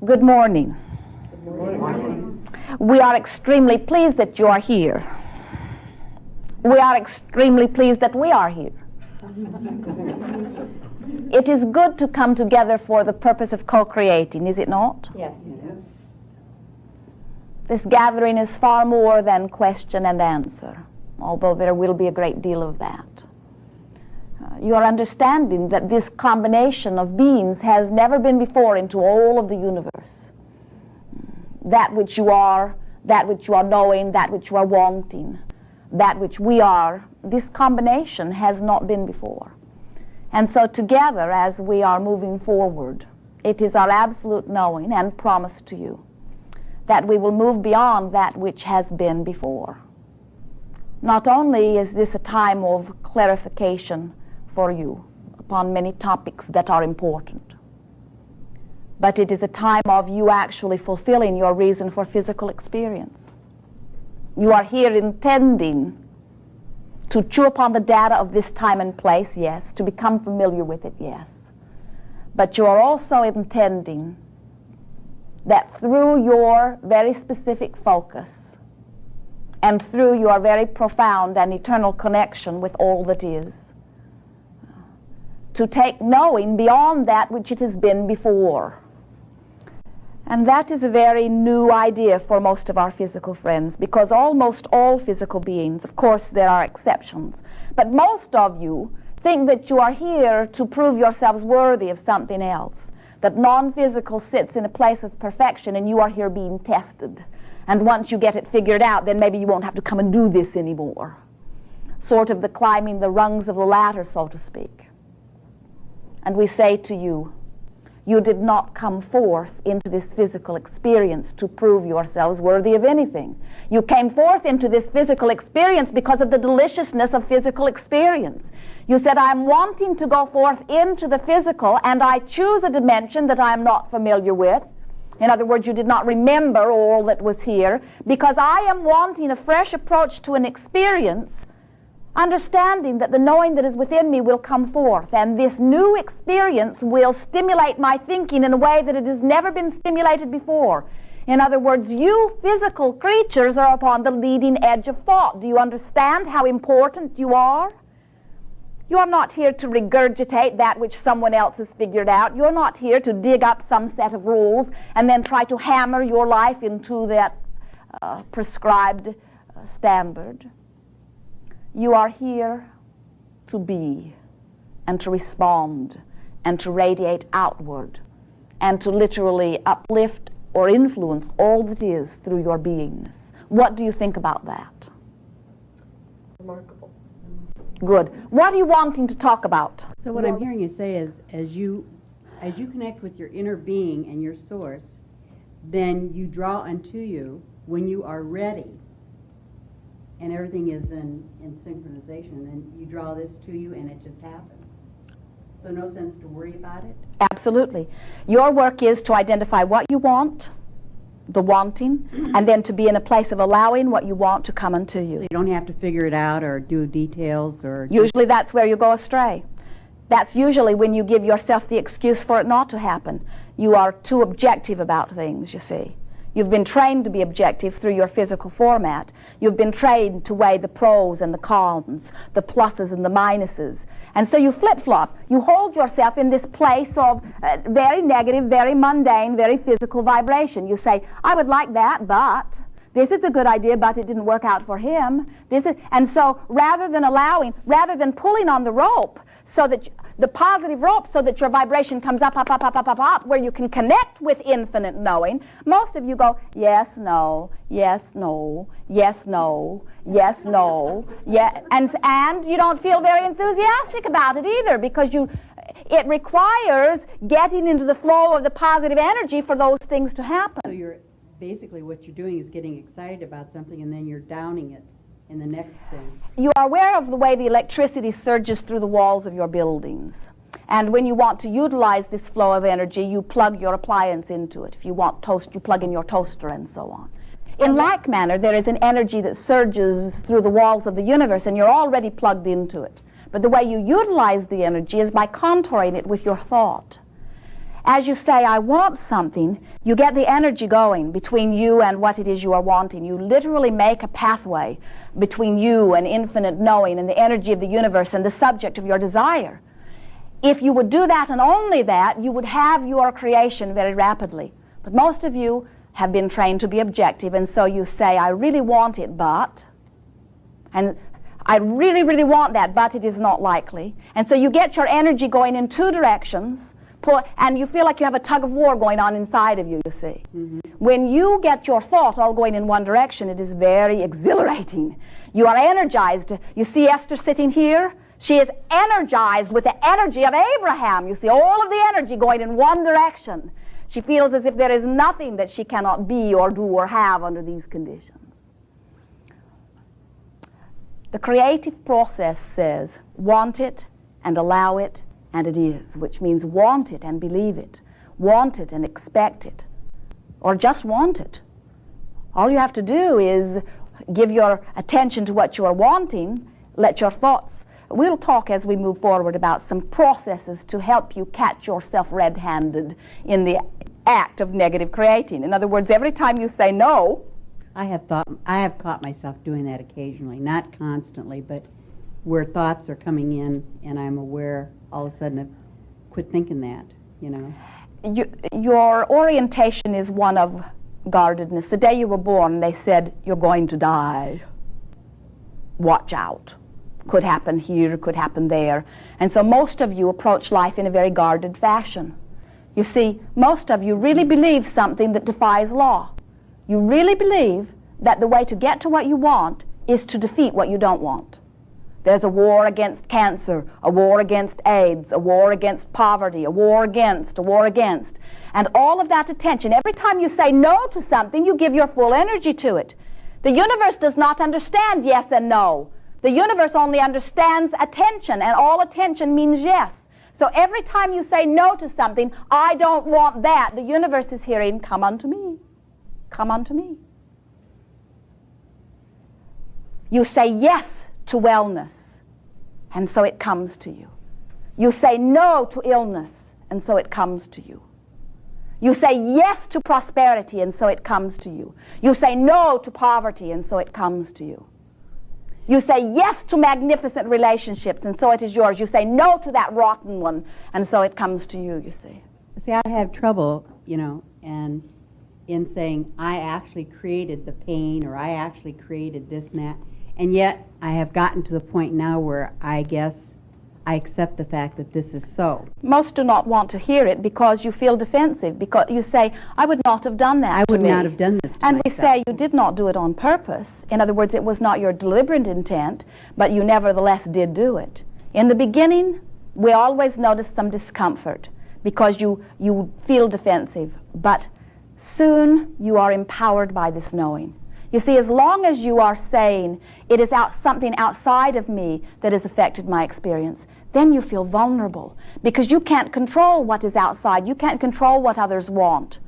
Good morning. Good morning. We are extremely pleased that you are here. We are extremely pleased that we are here. It is good to come together for the purpose of co-creating, is it not? Yes. This gathering is far more than question and answer, although there will be a great deal of that. You are understanding that this combination of beings has never been before into all of the universe. That which you are knowing, that which you are wanting, that which we are, this combination has not been before. And so together, as we are moving forward, it is our absolute knowing and promise to you that we will move beyond that which has been before. Not only is this a time of clarification for you upon many topics that are important, but it is a time of you actually fulfilling your reason for physical experience. You are here intending to chew upon the data of this time and place, yes, to become familiar with it, yes. But you are also intending that through your very specific focus and through your very profound and eternal connection with all that is, to take knowing beyond that which it has been before. And that is a very new idea for most of our physical friends, because almost all physical beings, of course there are exceptions, but most of you think that you are here to prove yourselves worthy of something else, that non-physical sits in a place of perfection and you are here being tested. And once you get it figured out, then maybe you won't have to come and do this anymore. Sort of the climbing the rungs of the ladder, so to speak. And we say to you, you did not come forth into this physical experience to prove yourselves worthy of anything. You came forth into this physical experience because of the deliciousness of physical experience. You said, I'm wanting to go forth into the physical, and I choose a dimension that I am not familiar with. In other words, you did not remember all that was here, because I am wanting a fresh approach to an experience, understanding that the knowing that is within me will come forth, and this new experience will stimulate my thinking in a way that it has never been stimulated before. In other words, you physical creatures are upon the leading edge of thought. Do you understand how important you are? You are not here to regurgitate that which someone else has figured out. You're not here to dig up some set of rules and then try to hammer your life into that prescribed standard. You are here to be and to respond and to radiate outward and to literally uplift or influence all that is through your beingness. What do you think about that? Remarkable. Good. What are you wanting to talk about? So what I'm hearing you say is, as you connect with your inner being and your source, then you draw unto you when you are ready. And everything is in synchronization, and you draw this to you and it just happens. So no sense to worry about it? Absolutely. Your work is to identify what you want, the wanting, and then to be in a place of allowing what you want to come unto you. So you don't have to figure it out or do details or... Usually that's where you go astray. That's usually when you give yourself the excuse for it not to happen. You are too objective about things, you see. You've been trained to be objective through your physical format. You've been trained to weigh the pros and the cons, the pluses and the minuses. And so you flip-flop. You hold yourself in this place of very negative, very mundane, very physical vibration. You say, I would like that, but this is a good idea, but it didn't work out for him. And so rather than pulling on the rope, so that the positive rope, so that your vibration comes up, where you can connect with infinite knowing, most of you go, yes, no, yes, no, yes, no, yes, no, yeah, and you don't feel very enthusiastic about it either, because it requires getting into the flow of the positive energy for those things to happen. So you're basically, what you're doing is getting excited about something and then you're downing it in the next thing. You are aware of the way the electricity surges through the walls of your buildings. And when you want to utilize this flow of energy, you plug your appliance into it. If you want toast, you plug in your toaster and so on. In like manner, there is an energy that surges through the walls of the universe, and you're already plugged into it. But the way you utilize the energy is by contouring it with your thought. as you say, I want something, you get the energy going between you and what it is you are wanting. You literally make a pathway between you and infinite knowing and the energy of the universe and the subject of your desire. If you would do that and only that, you would have your creation very rapidly. But most of you have been trained to be objective, and so you say, I really want it, but, and I really, really want that, but it is not likely. And so you get your energy going in two directions, and you feel like you have a tug of war going on inside of you, you see. Mm-hmm. When you get your thought all going in one direction, it is very exhilarating. You are energized. You see Esther sitting here? She is energized with the energy of Abraham. You see all of the energy going in one direction. She feels as if there is nothing that she cannot be or do or have under these conditions. The creative process says, want it and allow it, and it is, which means want it and believe it, want it and expect it, or just want it. All you have to do is give your attention to what you are wanting, let your thoughts. We'll talk as we move forward about some processes to help you catch yourself red-handed in the act of negative creating. In other words, every time you say no, I have caught myself doing that occasionally, not constantly, but where thoughts are coming in and I'm aware all of a sudden of quit thinking that, you know. Your orientation is one of guardedness. The day you were born, they said, you're going to die. Watch out. Could happen here, could happen there. And so most of you approach life in a very guarded fashion. You see, most of you really believe something that defies law. You really believe that the way to get to what you want is to defeat what you don't want. There's a war against cancer, a war against AIDS, a war against poverty, a war against. And all of that attention, every time you say no to something, you give your full energy to it. The universe does not understand yes and no. The universe only understands attention, and all attention means yes. So every time you say no to something, I don't want that, the universe is hearing, come unto me. Come unto me. You say yes to wellness, and so it comes to you. You say no to illness, and so it comes to you. You say yes to prosperity, and so it comes to you. You say no to poverty, and so it comes to you. You say yes to magnificent relationships, and so it is yours. You say no to that rotten one, and so it comes to you, you see. See, I have trouble, you know, and in saying I actually created the pain or I actually created this and that, and yet I have gotten to the point now where I guess I accept the fact that this is so. Most do not want to hear it because you feel defensive, because you say, I would not have done that. I would not have done this to And myself. we say you did not do it on purpose. In other words, it was not your deliberate intent, but you nevertheless did do it. In the beginning, we always notice some discomfort because you feel defensive, but soon you are empowered by this knowing. You see, as long as you are saying, it is something outside of me that has affected my experience, then you feel vulnerable because you can't control what is outside. You can't control what others want.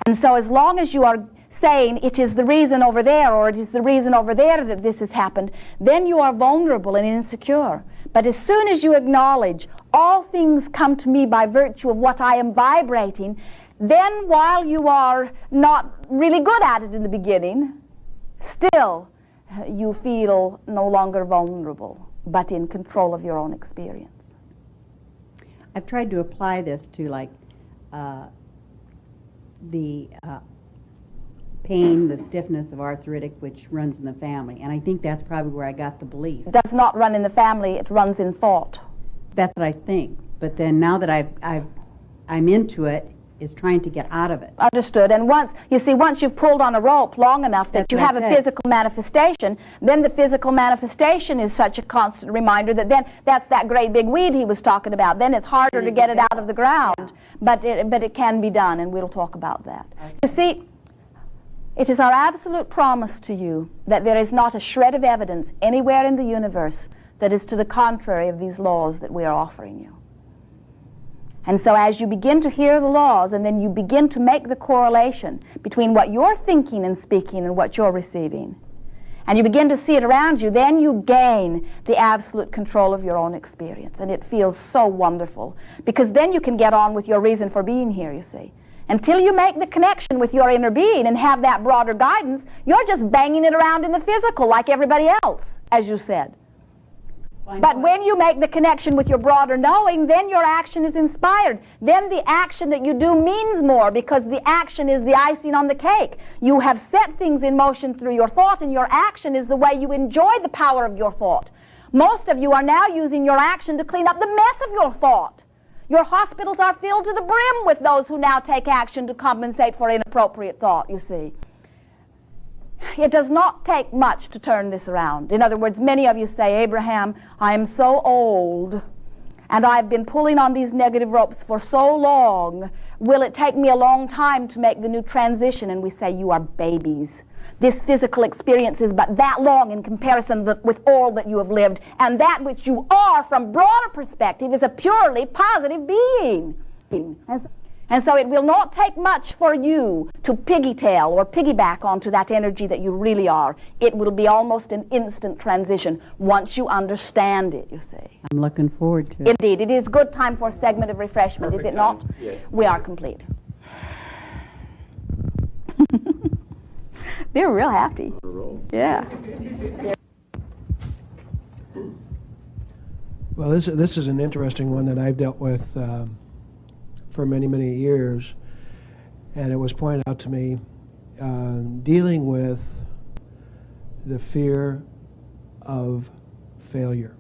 And so as long as you are saying it is the reason over there or it is the reason over there that this has happened, then you are vulnerable and insecure. But as soon as you acknowledge all things come to me by virtue of what I am vibrating, then while you are not really good at it in the beginning, still you feel no longer vulnerable, but in control of your own experience. I've tried to apply this to like the pain, the stiffness of arthritic, which runs in the family, and I think that's probably where I got the belief. It does not run in the family, it runs in thought. That's what I think, but then now that I'm into it, is trying to get out of it. Understood. And once you've pulled on a rope long enough that you have a physical manifestation, then the physical manifestation is such a constant reminder that then that's that great big weed he was talking about. Then it's harder to get it out of the ground. Yeah. But it can be done, and we'll talk about that. Okay. You see, it is our absolute promise to you that there is not a shred of evidence anywhere in the universe that is to the contrary of these laws that we are offering you. And so as you begin to hear the laws and then you begin to make the correlation between what you're thinking and speaking and what you're receiving, and you begin to see it around you, then you gain the absolute control of your own experience. And it feels so wonderful, because then you can get on with your reason for being here, you see. Until you make the connection with your inner being and have that broader guidance, you're just banging it around in the physical like everybody else, as you said. But when you make the connection with your broader knowing, then your action is inspired. Then the action that you do means more, because the action is the icing on the cake. You have set things in motion through your thought, and your action is the way you enjoy the power of your thought. Most of you are now using your action to clean up the mess of your thought. Your hospitals are filled to the brim with those who now take action to compensate for inappropriate thought, you see. It does not take much to turn this around. In other words, many of you say, Abraham, I am so old, and I've been pulling on these negative ropes for so long. Will it take me a long time to make the new transition? And we say, you are babies. This physical experience is but that long in comparison with all that you have lived, and that which you are from broader perspective is a purely positive being. And so it will not take much for you to piggytail or piggyback onto that energy that you really are. It will be almost an instant transition once you understand it, you see. I'm looking forward to it. Indeed, it is good time for a segment of refreshment, is it not? Yes. We are complete. They're real happy. Yeah. Well, this is an interesting one that I've dealt with for many, many years, and it was pointed out to me, dealing with the fear of failure.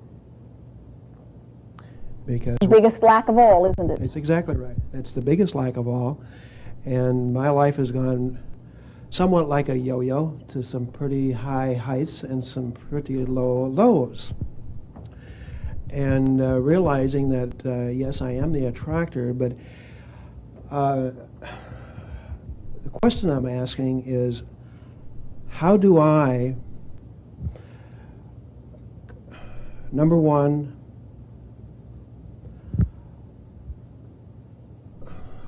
Because The biggest lack of all, isn't it? it's exactly right. It's the biggest lack of all, and my life has gone somewhat like a yo-yo, to some pretty high heights and some pretty low lows. And realizing that, yes, I am the attractor, but the question I'm asking is, how do I, number one,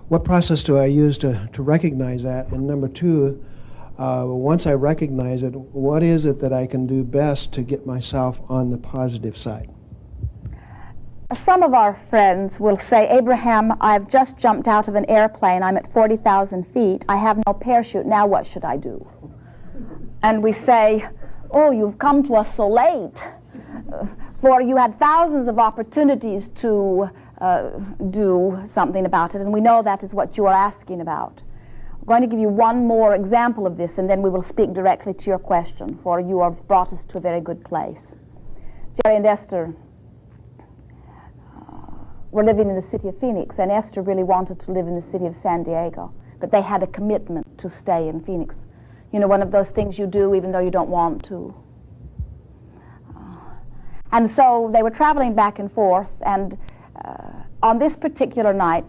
what process do I use to recognize that? And number two, once I recognize it, what is it that I can do best to get myself on the positive side? Some of our friends will say, Abraham, I've just jumped out of an airplane. I'm at 40,000 feet. I have no parachute. Now what should I do? And we say, oh, you've come to us so late, for you had thousands of opportunities to do something about it, and we know that is what you are asking about. I'm going to give you one more example of this, and then we will speak directly to your question, for you have brought us to a very good place. Jerry and Esther were living in the city of Phoenix, and Esther really wanted to live in the city of San Diego, but they had a commitment to stay in Phoenix. You know, one of those things you do even though you don't want to. And so they were traveling back and forth, and on this particular night,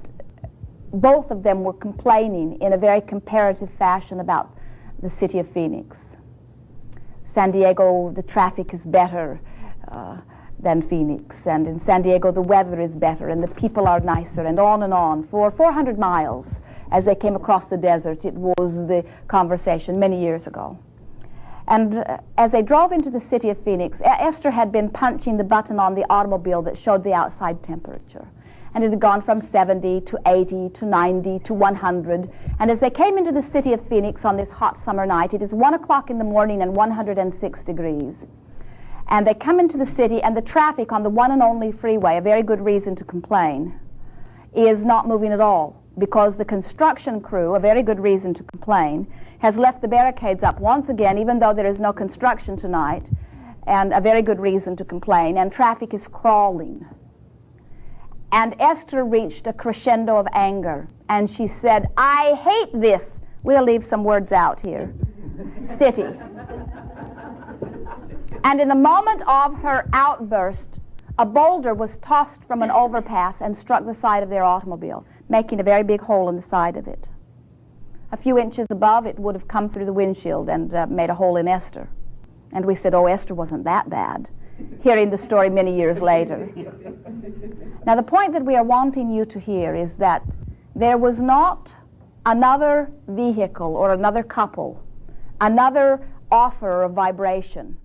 both of them were complaining in a very comparative fashion about the city of Phoenix. San Diego, the traffic is better than Phoenix, and in San Diego the weather is better and the people are nicer, and on for 400 miles as they came across the desert. It was the conversation many years ago. And as they drove into the city of Phoenix, Esther had been punching the button on the automobile that showed the outside temperature, and it had gone from 70 to 80 to 90 to 100. And as they came into the city of Phoenix on this hot summer night, it is 1 o'clock in the morning and 106 degrees. And they come into the city, and the traffic on the one and only freeway, a very good reason to complain, is not moving at all, because the construction crew, a very good reason to complain, has left the barricades up once again, even though there is no construction tonight, and a very good reason to complain, and traffic is crawling. And Esther reached a crescendo of anger, and she said, I hate this, we'll leave some words out here, city. And in the moment of her outburst, a boulder was tossed from an overpass and struck the side of their automobile, making a very big hole in the side of it. A few inches above, it would have come through the windshield and made a hole in Esther. And we said, oh, Esther wasn't that bad, hearing the story many years later. Now, the point that we are wanting you to hear is that there was not another vehicle or another couple, another offer of vibration.